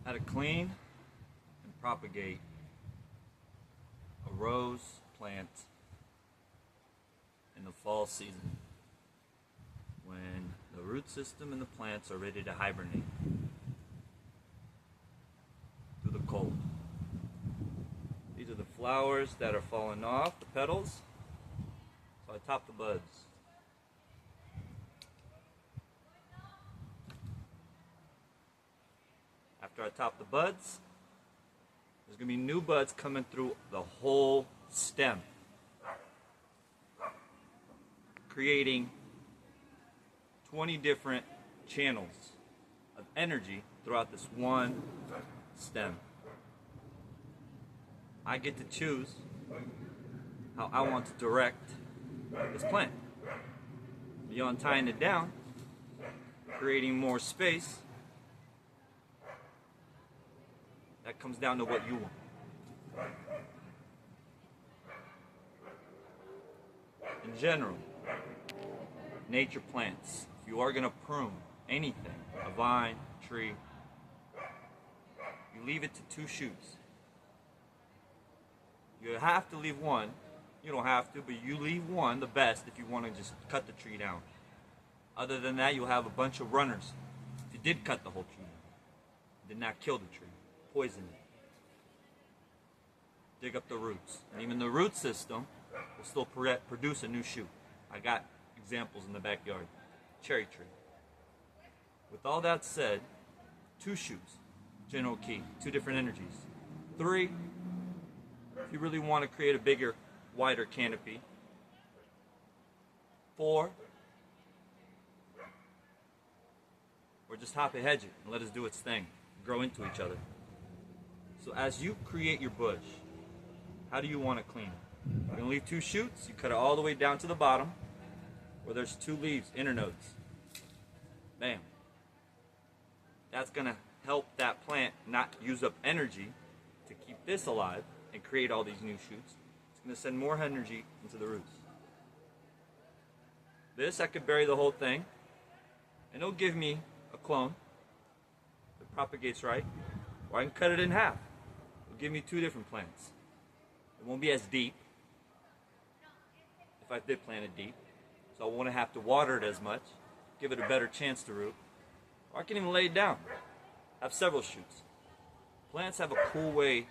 How to clean and propagate a rose plant in the fall season when the root system and the plants are ready to hibernate through the cold. These are the flowers that are falling off, the petals, so I top the buds. After I top the buds, there's going to be new buds coming through the whole stem, creating 20 different channels of energy throughout this one stem. I get to choose how I want to direct this plant. Beyond tying it down, creating more space, that comes down to what you want. In general, nature plants, if you are going to prune anything, a vine, tree, you leave it to 2 shoots. You have to leave one. You don't have to, but you leave one, the best, if you want to just cut the tree down. Other than that, you'll have a bunch of runners. If you did cut the whole tree down, did not kill the tree, poison it, dig up the roots, and even the root system will still produce a new shoot. I got examples in the backyard. Cherry tree. With all that said, 2 shoots, general key, 2 different energies. 3, if you really want to create a bigger, wider canopy. 4, or just hop and hedge it and let it do its thing, grow into each other. So as you create your bush, how do you want to clean it? You're going to leave 2 shoots, you cut it all the way down to the bottom, where there's 2 leaves, internodes. Bam. That's going to help that plant not use up energy to keep this alive and create all these new shoots. It's going to send more energy into the roots. This, I could bury the whole thing, and it'll give me a clone that propagates right, or I can cut it in half. It'll give me 2 different plants. It won't be as deep if I did plant it deep, so I won't have to water it as much, give it a better chance to root. Or I can even lay it down, have several shoots. Plants have a cool way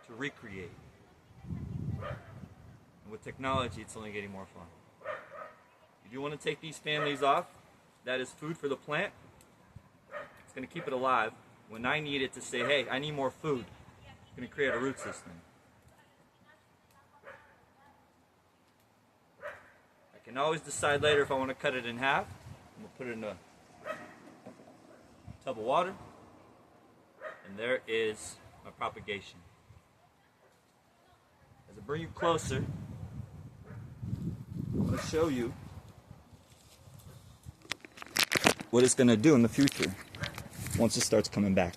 to recreate. And with technology, it's only getting more fun. If you want to take these families off, that is food for the plant. It's going to keep it alive. When I need it to say, hey, I need more food, it's going to create a root system. I can always decide later if I want to cut it in half. I'm going to put it in a tub of water. And there is my propagation. As I bring you closer, I'm going to show you what it's going to do in the future once it starts coming back.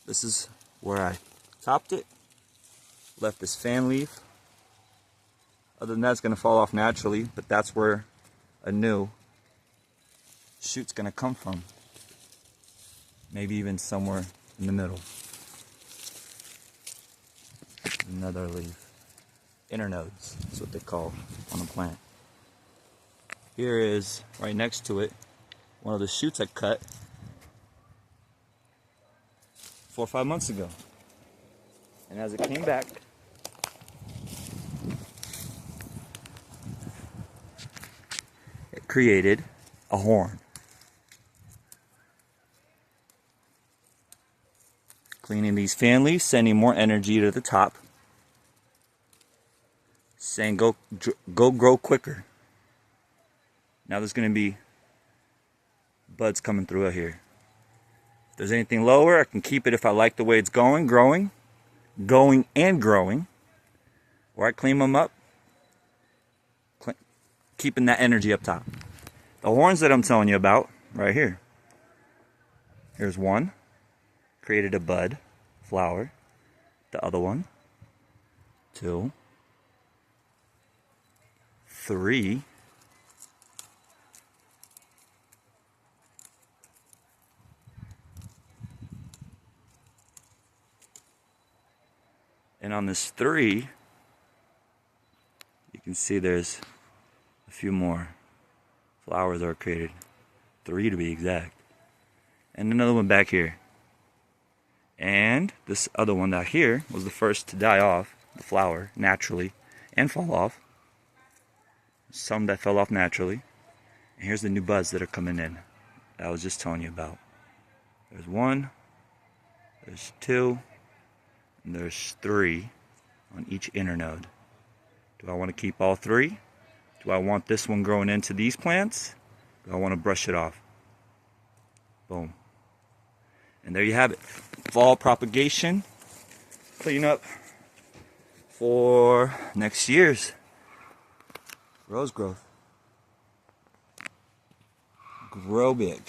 This is where I topped it, left this fan leaf. Other than that, it's going to fall off naturally, but that's where a new shoot's going to come from. Maybe even somewhere in the middle. Another leaf. Internodes, that's what they call on a plant. Here is, right next to it, one of the shoots I cut 4 or 5 months ago. And as it came back, created a horn. Cleaning these fan leaves, sending more energy to the top. Saying go grow quicker. Now there's going to be buds coming through here. If there's anything lower, I can keep it if I like the way it's growing and growing. Or I clean them up, keeping that energy up top. The horns that I'm telling you about, right here. Here's one, created a bud, flower. The other one, 2, 3, and on this 3, you can see there's a few more flowers are created, 3 to be exact, and another one back here. And this other one out here was the first to die off, the flower, naturally, and fall off. Some that fell off naturally. And here's the new buds that are coming in that I was just telling you about. There's 1, there's 2, and there's 3 on each inner node. Do I want to keep all 3? Do I want this one growing into these plants? Do I want to brush it off? Boom. And there you have it. Fall propagation cleanup for next year's rose growth. Grow big.